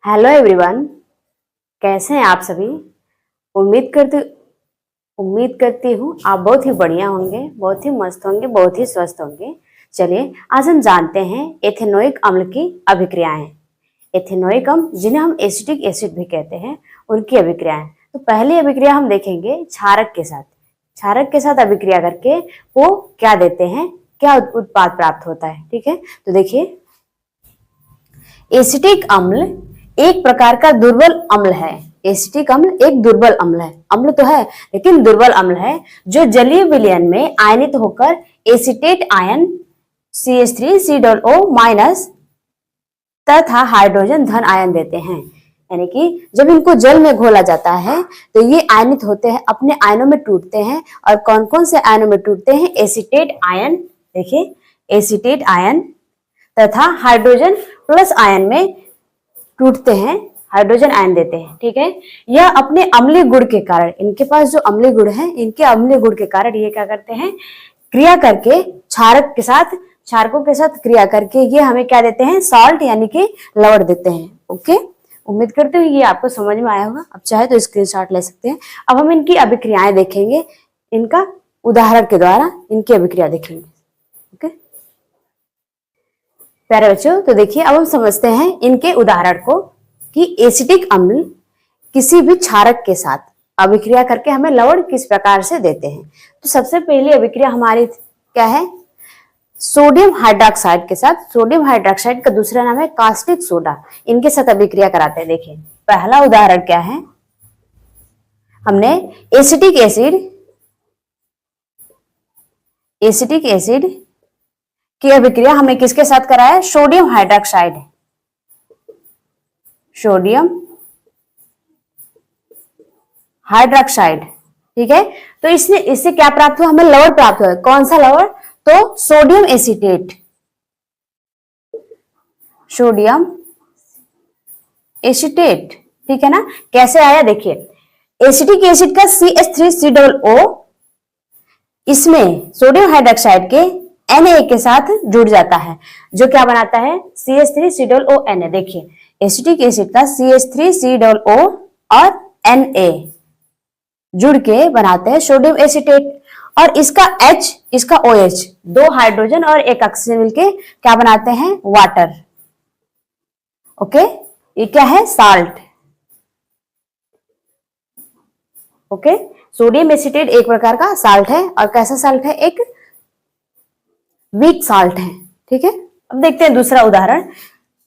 Hello everyone. कैसे हैं आप सभी। उम्मीद करती उम्मीद करती हूँ आप बहुत ही बढ़िया होंगे, बहुत ही मस्त होंगे, बहुत ही स्वस्थ होंगे। चलिए आज हम जानते हैं एथेनोइक अम्ल की अभिक्रियाएं। एथेनोइक अम्ल जिन्हें हम एसिटिक एसिड भी कहते हैं, उनकी अभिक्रियाएं। तो पहली अभिक्रिया हम देखेंगे क्षारक के साथ। क्षारक के साथ अभिक्रिया करके वो क्या देते हैं, क्या उत्पाद प्राप्त होता है। ठीक है, तो देखिए एसिटिक अम्ल एक प्रकार का दुर्बल अम्ल है। एसिटिक अम्ल एक दुर्बल अम्ल है, अम्ल तो है लेकिन दुर्बल अम्ल है, जो जलीय विलयन में आयनित होकर एसिटेट आयन CH3COO माइनस तथा हाइड्रोजन धन आयन देते हैं। यानी कि जब इनको जल में घोला जाता है तो ये आयनित होते हैं, अपने आयनों में टूटते हैं। और कौन कौन से आयनों में टूटते हैं? एसिटेट आयन, देखिए एसिटेट आयन तथा हाइड्रोजन प्लस आयन में टूटते हैं, हाइड्रोजन आयन देते हैं। ठीक है, यह अपने अम्लीय गुण के कारण, इनके पास जो अम्लीय गुण है, इनके अम्लीय गुण के कारण ये क्या करते हैं, क्रिया करके क्षारकों के साथ क्रिया करके ये हमें क्या देते हैं, सॉल्ट यानी कि लवण देते हैं। ओके, उम्मीद करते हैं ये आपको समझ में आया होगा। अब चाहे तो स्क्रीनशॉट ले सकते हैं। अब हम इनकी अभिक्रियाएं देखेंगे, इनका उदाहरण के द्वारा इनकी अभिक्रिया देखेंगे। ओके प्यारे बच्चों, तो देखिए अब हम समझते हैं इनके उदाहरण को कि एसिटिक अम्ल किसी भी क्षारक के साथ अभिक्रिया करके हमें लवण किस प्रकार से देते हैं। तो सबसे पहली अभिक्रिया हमारी क्या है, सोडियम हाइड्रोक्साइड के साथ। सोडियम हाइड्रोक्साइड का दूसरा नाम है कास्टिक सोडा, इनके साथ अभिक्रिया कराते हैं। देखिए पहला उदाहरण क्या है, हमने एसिटिक एसिड की अभिक्रिया हमें किसके साथ कराया, सोडियम हाइड्रोक्साइड, सोडियम हाइड्रोक्साइड। ठीक है, तो इससे क्या प्राप्त हुआ, हमें लवण प्राप्त हुआ। कौन सा लवण, तो सोडियम एसिटेट, सोडियम एसिटेट। ठीक है ना, कैसे आया देखिए, एसिटिक एसिड का CH3COO इसमें सोडियम हाइड्रोक्साइड के Na के साथ जुड़ जाता है, जो क्या बनाता है, CH3COONA। देखिए एसिटिक एसिड का CH3COO और Na जुड़ के बनाते हैं सोडियम एसिटेट। और इसका H, इसका OH, दो हाइड्रोजन और एक ऑक्सीजन मिलके क्या बनाते हैं, वाटर। ओके, ये क्या है, साल्ट। ओके, सोडियम एसिटेट एक प्रकार का साल्ट है, और कैसा साल्ट है, एक वीक साल्ट है। ठीक है, अब देखते हैं दूसरा उदाहरण।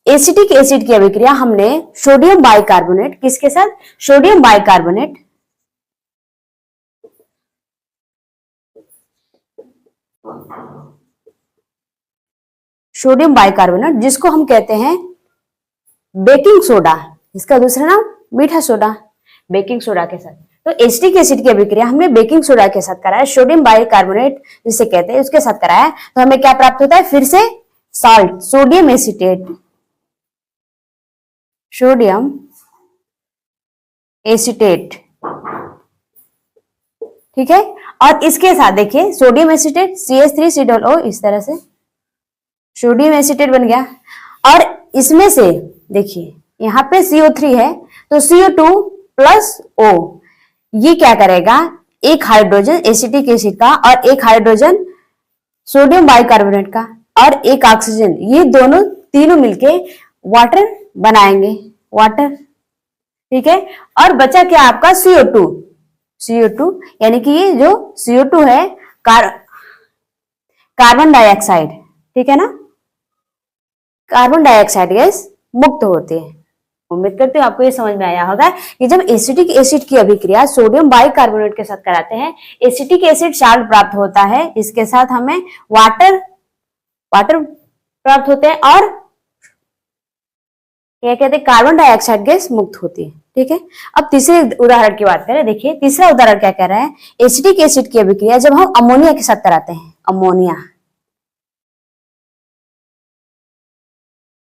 एसिटिक एसिड की अभिक्रिया हमने सोडियम बाइकार्बोनेट किसके साथ, सोडियम बाइकार्बोनेट, सोडियम बाइकार्बोनेट जिसको हम कहते हैं बेकिंग सोडा, इसका दूसरा नाम मीठा सोडा, बेकिंग सोडा के साथ। तो एसिटिक एसिड की अभिक्रिया हमने बेकिंग सोडा के साथ कराया, सोडियम बाइकार्बोनेट जिसे कहते हैं उसके साथ कराया, तो हमें क्या प्राप्त होता है, फिर से salt, sodium acetate, sodium acetate. ठीक है, और इसके साथ देखिए सोडियम एसिटेट CH3COO, इस तरह से सोडियम एसिटेट बन गया। और इसमें से देखिए यहाँ पे CO3 है, तो CO2 प्लस O, ये क्या करेगा, एक हाइड्रोजन एसिटिक एसिड का और एक हाइड्रोजन सोडियम बाइकार्बोनेट का और एक ऑक्सीजन, ये दोनों तीनों मिलके वाटर बनाएंगे, वाटर। ठीक है, और बचा क्या आपका CO2 यानी कि ये जो CO2 है कार्बन डाइऑक्साइड। ठीक है ना, कार्बन डाइऑक्साइड गैस मुक्त होते हैं। उम्मीद करते हैं आपको ये समझ में आया होगा कि जब एसिटिक एसिड की अभिक्रिया सोडियम बाइकार्बोनेट के साथ कराते हैं, एसिटिक एसिड साल्ट प्राप्त होता है, इसके साथ हमें वाटर प्राप्त होते हैं, और क्या कहते हैं, कार्बन डाइऑक्साइड गैस मुक्त होती है। ठीक है, अब तीसरे उदाहरण की बात करें। देखिए तीसरा उदाहरण क्या कह रहा है, एसिटिक एसिड की अभिक्रिया जब हम अमोनिया के साथ कराते हैं,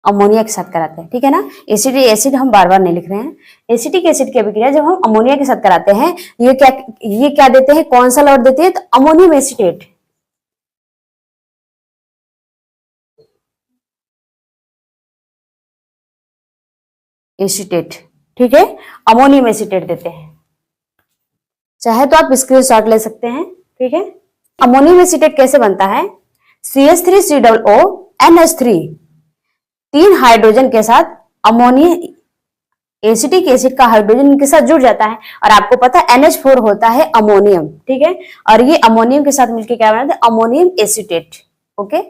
अमोनिया के साथ कराते हैं। ठीक है ना, एसिटिक एसिड हम बार बार नहीं लिख रहे हैं। एसिटिक एसिड की अभिक्रिया जब हम अमोनिया के साथ कराते हैं, ये क्या देते हैं, कौन सा लवण देते हैं, तो अमोनियम एसिटेट, एसीटेट, ठीक है, अमोनियम एसीटेट देते हैं। चाहे तो आप स्क्रीनशॉट ले सकते हैं, ठीक है। अमोनियम एसीटेट कैसे बनता है? CH3COO NH3 तीन हाइड्रोजन के साथ अमोनियम एसिटिक एसिड का हाइड्रोजन इनके साथ जुड़ जाता है, और आपको पता है NH4 होता है अमोनियम, ठीक है, और ये अमोनियम के साथ मिलकर क्या बनाते हैं? अमोनियम एसीटेट, ओके,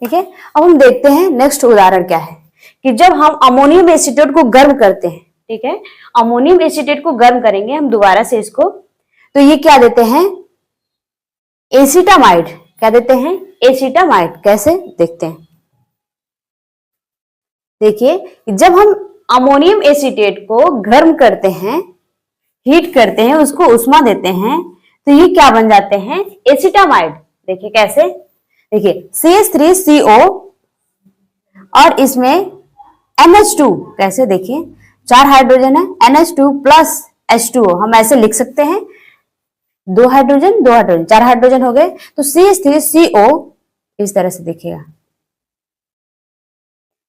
ठीक है। अब हम देखते हैं नेक्स्ट उदाहरण क्या है, कि जब हम अमोनियम एसीटेट को गर्म करते हैं, ठीक है, अमोनियम एसीटेट को गर्म करेंगे हम दोबारा से इसको, तो ये क्या देते हैं? एसीटामाइड। क्या देते हैं? एसीटामाइड। कैसे? देखते हैं। देखिए, जब हम अमोनियम एसीटेट को गर्म करते हैं, हीट करते हैं, उसको उष्मा देते हैं, तो ये क्या बन जाते हैं? एसीटामाइड। देखिए कैसे? देखिए CH3CO और इसमें NH2, कैसे? देखिए 4 हाइड्रोजन है, NH2 प्लस H2O, हम ऐसे लिख सकते हैं, 2 हाइड्रोजन 2 हाइड्रोजन, 4 हाइड्रोजन हो गए, तो CH3CO इस तरह से देखिएगा,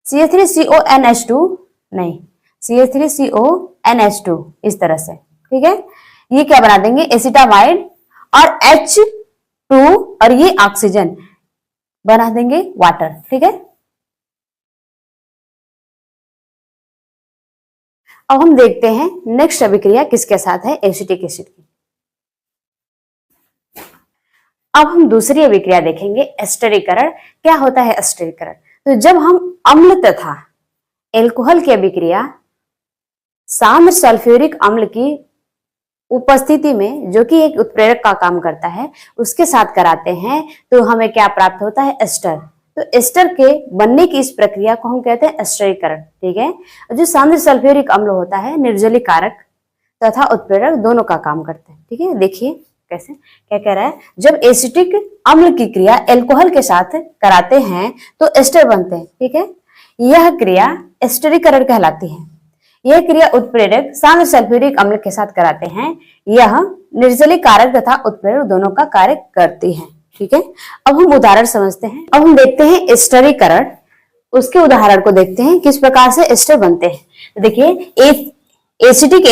CH3CONH2 नहीं, CH3CONH2 इस तरह से, ठीक है। ये क्या बना देंगे? एसिटामाइड, और H2 और ये ऑक्सीजन बना देंगे वाटर, ठीक है। अब हम देखते हैं नेक्स्ट अभिक्रिया किसके साथ है? एसिटिक एसिड की। अब हम दूसरी अभिक्रिया देखेंगे, एस्टरीकरण। क्या होता है एस्टरीकरण? तो जब हम अम्ल तथा एल्कोहल की अभिक्रिया सांद्र सल्फ्यूरिक अम्ल की उपस्थिति में, जो कि एक उत्प्रेरक का काम करता है, उसके साथ कराते हैं, तो हमें क्या प्राप्त होता है? एस्टर। तो एस्टर के बनने की इस प्रक्रिया को हम कहते हैं एस्टरीकरण, ठीक है। जो सांद्र सल्फ्यूरिक अम्ल होता है, निर्जलीकारक तथा उत्प्रेरक दोनों का काम करते हैं, ठीक है। देखिए कैसे, क्या कह रहा है? जब एसिटिक अम्ल की क्रिया एल्कोहल के साथ कराते हैं तो एस्टर बनते हैं, ठीक है। यह क्रिया एस्टरीकरण कहलाती है। यह क्रिया उत्प्रेरक सांद्र सल्फ्यूरिक अम्ल के साथ कराते हैं। यह निर्जलीकारक तथा उत्प्रेरक दोनों का कार्य करती है, ठीक है। अब हम उदाहरण समझते हैं। अब हम देखते हैं एस्टरीकरण, उसके उदाहरण को देखते हैं किस प्रकार से एस्टर बनते हैं। तो देखिए, एसिटिक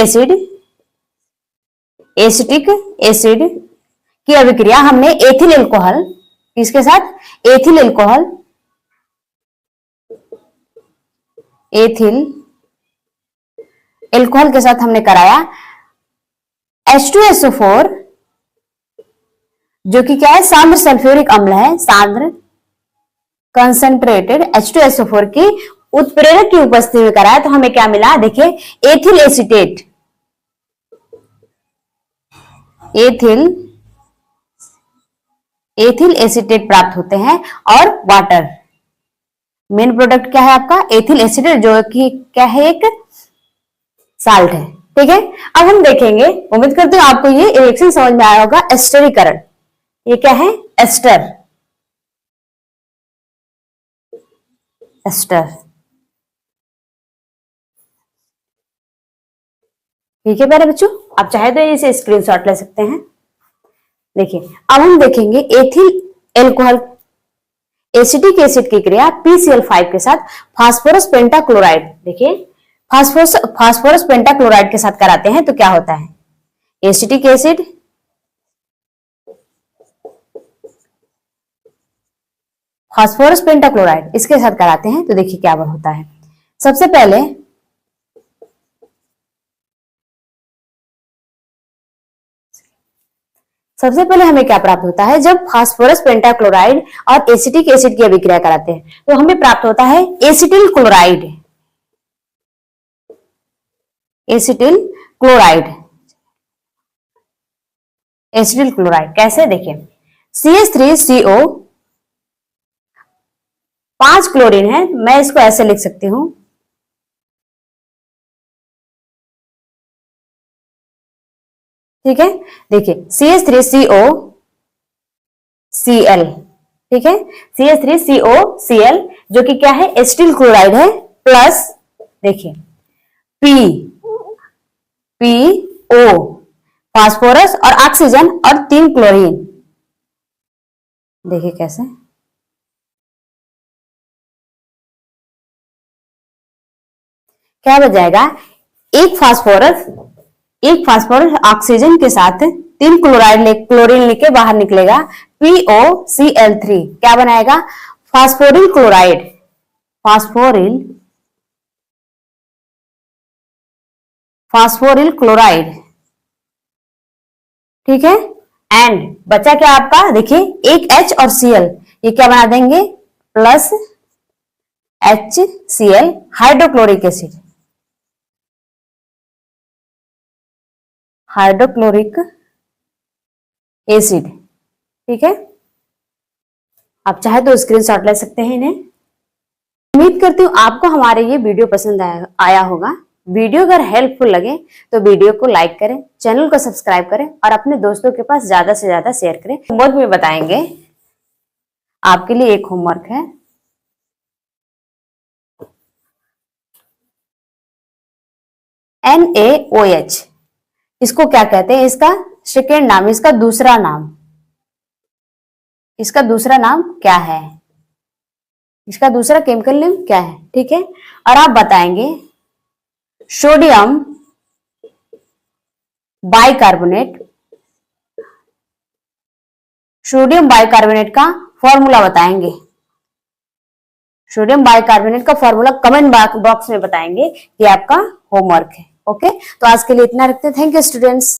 एसिड की अभिक्रिया हमने एथिल एल्कोहल, किसके साथ? एथिल एल्कोहल, एथिल एल्कोहल के साथ हमने कराया। H2SO4 जो कि क्या है? सांद्र सल्फ्यूरिक अम्ल है, सांद्र कंसंट्रेटेड H2SO4 की उत्प्रेरक की उपस्थिति में कराया, तो हमें क्या मिला? देखिए एथिल एसीटेट, एथिल एसीटेट प्राप्त होते हैं, और वाटर। मेन प्रोडक्ट क्या है आपका? एथिल एसीटेट, जो कि क्या है? एक साल्ट है, ठीक है। अब हम देखेंगे, उम्मीद करते हैं आपको ये रिएक्शन समझ में आया होगा। एस्टरीकरण, ये क्या है? एस्टर, एस्टर, ठीक है प्यारे बच्चों। आप चाहे तो इसे स्क्रीनशॉट ले सकते हैं। देखिए, अब हम देखेंगे एथिल एल्कोहल एसिटिक एसिड की क्रिया PCl5 के साथ फास्फोरस पेंटाक्लोराइड। देखिए फास्फोरस पेंटाक्लोराइड के साथ कराते हैं, तो क्या होता है? एसिटिक एसिड, फास्फोरस पेंटाक्लोराइड, इसके साथ कराते हैं, तो देखिए क्या होता है। सबसे पहले हमें क्या प्राप्त होता है? जब फास्फोरस पेंटाक्लोराइड और एसिटिक एसिड की अभिक्रिया कराते हैं, तो हमें प्राप्त होता है acetyl chloride, acetyl chloride, acetyl chloride. कैसे? देखिए CH3CO 5 क्लोरीन है, मैं इसको ऐसे लिख सकती हूं, ठीक है। देखिए CH3COCl, ठीक है, CH3COCl जो कि क्या है? एसिटिल क्लोराइड है, प्लस देखिए PO फास्फोरस और ऑक्सीजन और 3 क्लोरीन। देखिए कैसे, क्या बच जाएगा, एक फास्फोरस ऑक्सीजन के साथ 3 क्लोरीन लेके बाहर निकलेगा, POCl3 क्या बनाएगा, फास्फोरिल क्लोराइड, फास्फोरिल क्लोराइड, ठीक है। एंड बचा क्या आपका, देखिए एक H और Cl, ये क्या बना देंगे, प्लस HCl हाइड्रोक्लोरिक एसिड, ठीक है। आप चाहे तो स्क्रीनशॉट ले सकते हैं इन्हें। उम्मीद करती हूँ आपको हमारे ये वीडियो पसंद आया होगा। वीडियो अगर हेल्पफुल लगे तो वीडियो को लाइक करें, चैनल को सब्सक्राइब करें और अपने दोस्तों के पास ज्यादा से ज्यादा शेयर करें। होमवर्क में बताएंगे, आपके लिए एक होमवर्क है, NaOH, इसको क्या कहते हैं, इसका सेकेंड नाम, इसका दूसरा नाम क्या है, इसका दूसरा केमिकल नेम क्या है, ठीक है। और आप बताएंगे सोडियम बाइकार्बोनेट का फॉर्मूला बताएंगे, सोडियम बाइकार्बोनेट का फॉर्मूला कमेंट बॉक्स में बताएंगे, ये आपका होमवर्क है। ओके, तो आज के लिए इतना रखते हैं। Thank you students.